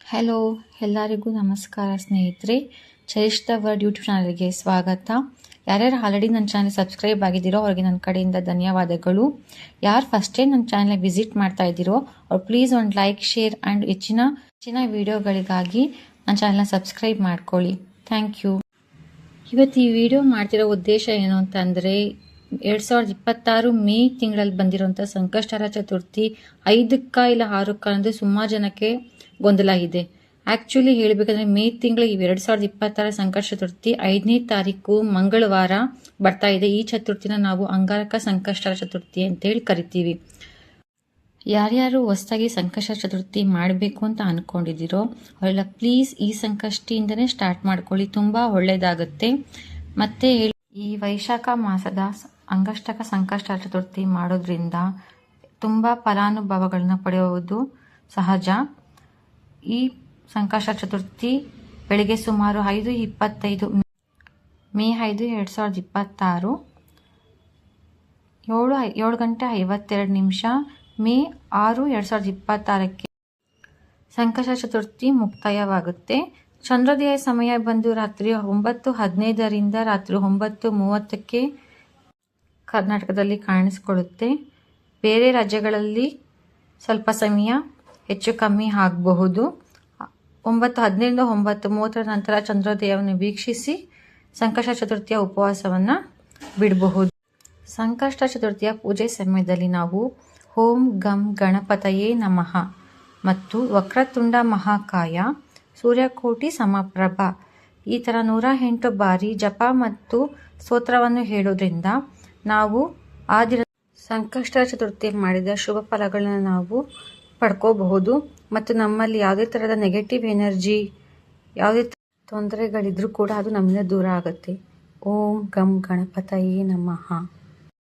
Hello, ಎಲ್ಲರಿಗೂ ನಮಸ್ಕಾರ ಸ್ನೇಹಿತರೆ. ಚರಿಷ್ಠ ವರ್ಡ್ ಯೂಟ್ಯೂಬ್ ಚಾನಲ್ಗೆ ಸ್ವಾಗತ. ಯಾರ್ಯಾರು ಆಲ್ರೆಡಿ ನನ್ನ ಚಾನಲ್ ಸಬ್ಸ್ಕ್ರೈಬ್ ಆಗಿದ್ದೀರೋ ಅವ್ರಿಗೆ ನನ್ನ ಕಡೆಯಿಂದ ಧನ್ಯವಾದಗಳು. ಯಾರು ಫಸ್ಟ್ ಟೈಮ್ ನನ್ನ ಚಾನಲ್ ವಿಸಿಟ್ ಮಾಡ್ತಾ ಇದ್ದೀರೋ ಅವ್ರು ಪ್ಲೀಸ್ ಒಂದು ಲೈಕ್, ಶೇರ್ ಆ್ಯಂಡ್ ಹೆಚ್ಚಿನ ವಿಡಿಯೋಗಳಿಗಾಗಿ ನನ್ನ ಚಾನಲ್ನ ಸಬ್ಸ್ಕ್ರೈಬ್ ಮಾಡ್ಕೊಳ್ಳಿ. Thank you. ಇವತ್ತು ಈ ವಿಡಿಯೋ ಮಾಡ್ತಿರೋ ಉದ್ದೇಶ ಏನು ಅಂತಂದರೆ 2026 ಮೇ ತಿಂಗಳಲ್ಲಿ ಬಂದಿರುವಂಥ ಸಂಕಷ್ಟಹರ ಚತುರ್ಥಿ 5ಕ್ಕ ಇಲ್ಲ 6ಕ್ಕ ಅನ್ನೋದು ಸುಮಾರು ಜನಕ್ಕೆ ಗೊಂದಲ ಇದೆ. ಆ್ಯಕ್ಚುಲಿ ಹೇಳಬೇಕಂದ್ರೆ ಮೇ ತಿಂಗಳು 2026 ಸಂಕಷ್ಟ ಚತುರ್ಥಿ 5ನೇ ತಾರೀಕು ಮಂಗಳವಾರ ಬರ್ತಾ ಇದೆ. ಈ ಚತುರ್ಥಿನ ನಾವು ಅಂಗಾರಕ ಸಂಕಷ್ಟಹರ ಚತುರ್ಥಿ ಅಂತೇಳಿ ಕರಿತೀವಿ. ಯಾರ್ಯಾರು ಹೊಸದಾಗಿ ಸಂಕಷ್ಟ ಚತುರ್ಥಿ ಮಾಡಬೇಕು ಅಂತ ಅಂದ್ಕೊಂಡಿದ್ದೀರೋ ಅವರೆಲ್ಲ ಪ್ಲೀಸ್ ಈ ಸಂಕಷ್ಟಿಯಿಂದನೇ ಸ್ಟಾರ್ಟ್ ಮಾಡ್ಕೊಳ್ಳಿ, ತುಂಬ ಒಳ್ಳೆಯದಾಗುತ್ತೆ. ಮತ್ತು ಈ ವೈಶಾಖ ಮಾಸದ ಅಂಗಷ್ಟಕ ಸಂಕಷ್ಟ ಚತುರ್ಥಿ ಮಾಡೋದ್ರಿಂದ ತುಂಬ ಫಲಾನುಭವಗಳನ್ನ ಪಡೆಯುವುದು ಸಹಜ. ಈ ಸಂಕಷ್ಟ ಚತುರ್ಥಿ ಬೆಳಗ್ಗೆ ಸುಮಾರು 5:25 ಮೇ 5, 2026 7 ಗಂಟೆ 52 ನಿಮಿಷ ಮೇ 6, 2026ಕ್ಕೆ ಸಂಕಷ್ಟ ಚತುರ್ಥಿ ಮುಕ್ತಾಯವಾಗುತ್ತೆ. ಚಂದ್ರೋದಯ ಸಮಯ ಬಂದು ರಾತ್ರಿ 9:15ರಿಂದ ರಾತ್ರಿ 9:30ಕ್ಕೆ ಕರ್ನಾಟಕದಲ್ಲಿ ಕಾಣಿಸ್ಕೊಳ್ಳುತ್ತೆ. ಬೇರೆ ರಾಜ್ಯಗಳಲ್ಲಿ ಸ್ವಲ್ಪ ಸಮಯ ಹೆಚ್ಚು ಕಮ್ಮಿ ಆಗಬಹುದು. 9:15ರಿಂದ 9:30 ನಂತರ ಚಂದ್ರೋದಯವನ್ನು ವೀಕ್ಷಿಸಿ ಸಂಕಷ್ಟ ಚತುರ್ಥಿಯ ಉಪವಾಸವನ್ನು ಬಿಡಬಹುದು. ಸಂಕಷ್ಟ ಚತುರ್ಥಿಯ ಪೂಜೆ ಸಮಯದಲ್ಲಿ ನಾವು ಓಂ ಗಂ ಗಣಪತಯೇ ನಮಃ ಮತ್ತು ವಕ್ರತುಂಡ ಮಹಾಕಾಯ ಸೂರ್ಯಕೋಟಿ ಸಮಪ್ರಭ ಈ ಥರ 108 ಬಾರಿ ಜಪ ಮತ್ತು ಸ್ತೋತ್ರವನ್ನು ಹೇಳೋದ್ರಿಂದ ನಾವು ಆ ದಿನ ಸಂಕಷ್ಟ ಚತುರ್ಥಿ ಮಾಡಿದ ಶುಭ ಫಲಗಳನ್ನ ನಾವು ಪಡ್ಕೋಬಹುದು. ಮತ್ತು ನಮ್ಮಲ್ಲಿ ಯಾವುದೇ ಥರದ ನೆಗೆಟಿವ್ ಎನರ್ಜಿ, ಯಾವುದೇ ತೊಂದರೆಗಳಿದ್ರೂ ಕೂಡ ಅದು ನಮ್ಮಿಂದ ದೂರ ಆಗುತ್ತೆ. ಓಂ ಗಂ ಗಣಪತಯೇ ನಮಃ.